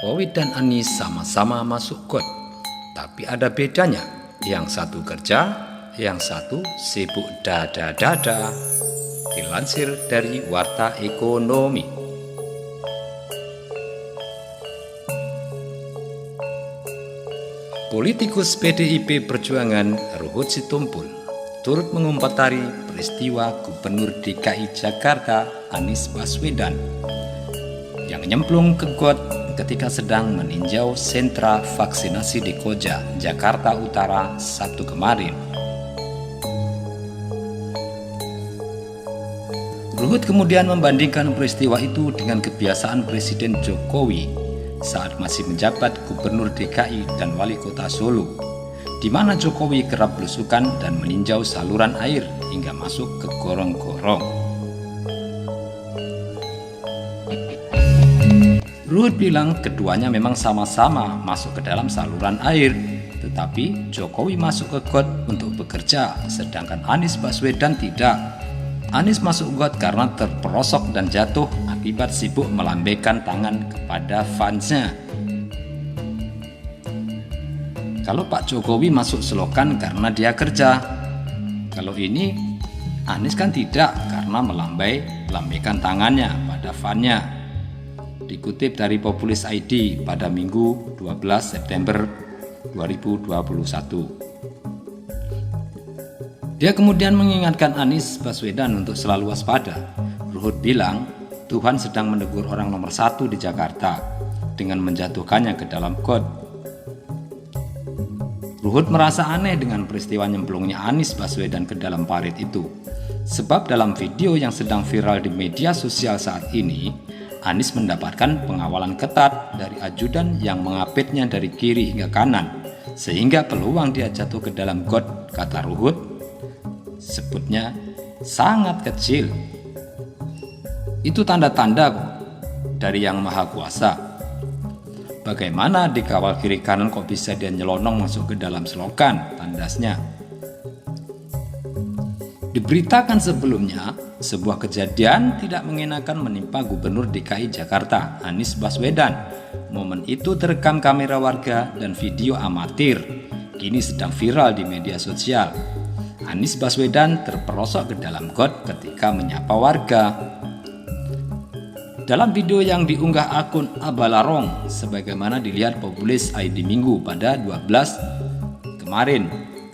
Jokowi dan Anies sama-sama masuk got, tapi ada bedanya. Yang satu kerja, yang satu sibuk dada-dada. Dilansir dari Warta Ekonomi. Politikus PDIP Perjuangan Ruhut Sitompul turut mengomentari peristiwa Gubernur DKI Jakarta Anies Baswedan yang nyemplung ke got ketika sedang meninjau sentra vaksinasi di Koja, Jakarta Utara Sabtu kemarin. Ruhut kemudian membandingkan peristiwa itu dengan kebiasaan Presiden Jokowi saat masih menjabat Gubernur DKI dan Wali Kota Solo, di mana Jokowi kerap belusukan dan meninjau saluran air hingga masuk ke gorong-gorong. Ruhut bilang keduanya memang sama-sama masuk ke dalam saluran air, tetapi Jokowi masuk ke got untuk bekerja, sedangkan Anies Baswedan tidak. Anies masuk got karena terperosok dan jatuh akibat sibuk melambaikan tangan kepada fansnya. Kalau Pak Jokowi masuk selokan karena dia kerja. Kalau ini Anies kan tidak, karena melambaikan tangannya pada fannya. Dikutip dari Populis ID pada Minggu 12 September 2021. Dia kemudian mengingatkan Anies Baswedan untuk selalu waspada. Ruhut bilang Tuhan sedang menegur orang nomor 1 di Jakarta dengan menjatuhkannya ke dalam got. Ruhut merasa aneh dengan peristiwa nyemplungnya Anies Baswedan ke dalam parit itu. Sebab dalam video yang sedang viral di media sosial saat ini, Anies mendapatkan pengawalan ketat dari ajudan yang mengapitnya dari kiri hingga kanan, sehingga peluang dia jatuh ke dalam got, kata Ruhut, sebutnya sangat kecil. Itu tanda-tanda dari Yang Maha Kuasa. Bagaimana dikawal kiri kanan kok bisa dia nyelonong masuk ke dalam selokan, tandasnya. Diberitakan sebelumnya, sebuah kejadian tidak mengenakan menimpa Gubernur DKI Jakarta, Anies Baswedan. Momen itu terekam kamera warga dan video amatir. Kini sedang viral di media sosial. Anies Baswedan terperosok ke dalam got ketika menyapa warga. Dalam video yang diunggah akun Abalarong, sebagaimana dilihat Populis ID Minggu pada 12 kemarin,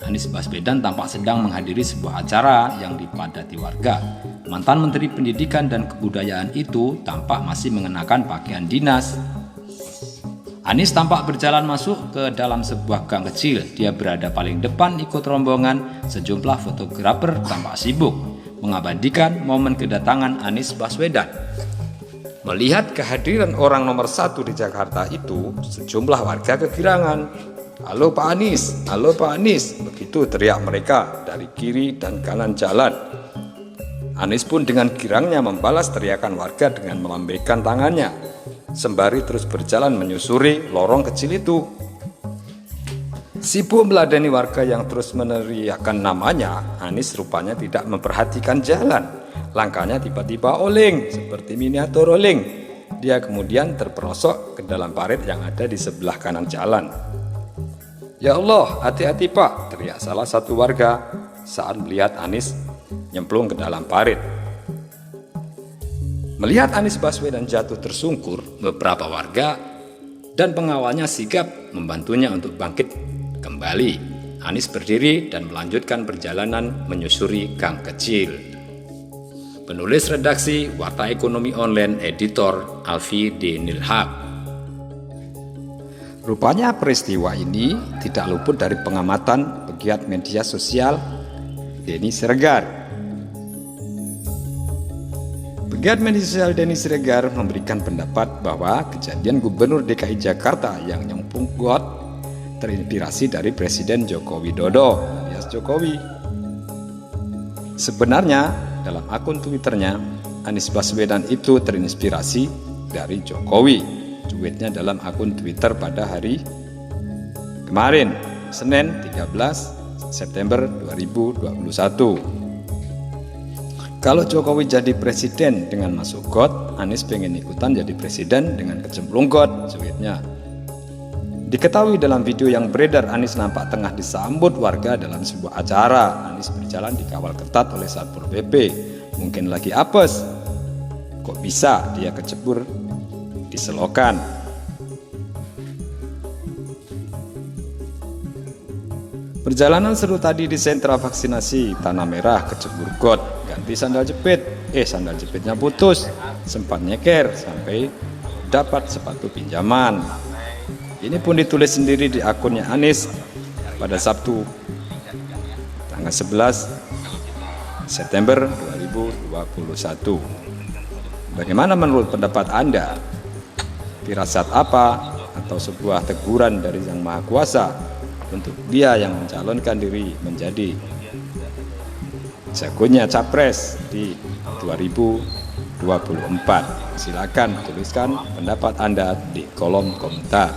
Anies Baswedan tampak sedang menghadiri sebuah acara yang dipadati warga. Mantan Menteri Pendidikan dan Kebudayaan itu tampak masih mengenakan pakaian dinas. Anies tampak berjalan masuk ke dalam sebuah gang kecil. Dia berada paling depan ikut rombongan. Sejumlah fotografer tampak sibuk mengabadikan momen kedatangan Anies Baswedan. Melihat kehadiran orang nomor 1 di Jakarta itu, sejumlah warga kegirangan. "Halo Pak Anies, halo Pak Anies," begitu teriak mereka dari kiri dan kanan jalan. Anies pun dengan girangnya membalas teriakan warga dengan melambaikan tangannya, sembari terus berjalan menyusuri lorong kecil itu. Sibuk meladeni warga yang terus meneriakkan namanya, Anies rupanya tidak memperhatikan jalan. Langkahnya tiba-tiba oleng, seperti miniatur oleng. Dia kemudian terperosok ke dalam parit yang ada di sebelah kanan jalan. "Ya Allah, hati-hati Pak," teriak salah satu warga saat melihat Anies nyemplung ke dalam parit. Melihat Anies Baswedan jatuh tersungkur, beberapa warga dan pengawalnya sigap membantunya untuk bangkit kembali. Anies berdiri dan melanjutkan perjalanan menyusuri gang kecil. Penulis redaksi Warta Ekonomi Online, editor Alfi D. Nilhak. Rupanya peristiwa ini tidak luput dari pengamatan pegiat media sosial Denny Siregar. Pegiat media sosial Denny Siregar memberikan pendapat bahwa kejadian Gubernur DKI Jakarta yang nyemplung got terinspirasi dari Presiden Joko Widodo alias Jokowi. Sebenarnya dalam akun Twitternya, Anies Baswedan itu terinspirasi dari Jokowi. Cuitnya dalam akun Twitter pada hari kemarin, Senin 13 September 2021. Kalau Jokowi jadi presiden dengan masuk got, Anies pengen ikutan jadi presiden dengan kecemplung got, cuitnya. Diketahui dalam video yang beredar, Anies nampak tengah disambut warga dalam sebuah acara. Anies berjalan dikawal ketat oleh Satpol PP. Mungkin lagi apes. Kok bisa dia kecebur di selokan? Perjalanan seru tadi di sentra vaksinasi Tanah Merah kecebur got, ganti sandal jepit, sandal jepitnya putus, sempat nyeker sampai dapat sepatu pinjaman. Ini pun ditulis sendiri di akunnya Anies pada Sabtu tanggal 11 September 2021. Bagaimana menurut pendapat Anda? Firasat apa atau sebuah teguran dari Yang Maha Kuasa untuk dia yang mencalonkan diri menjadi jagonya capres di 2024? Silakan tuliskan pendapat Anda di kolom komentar.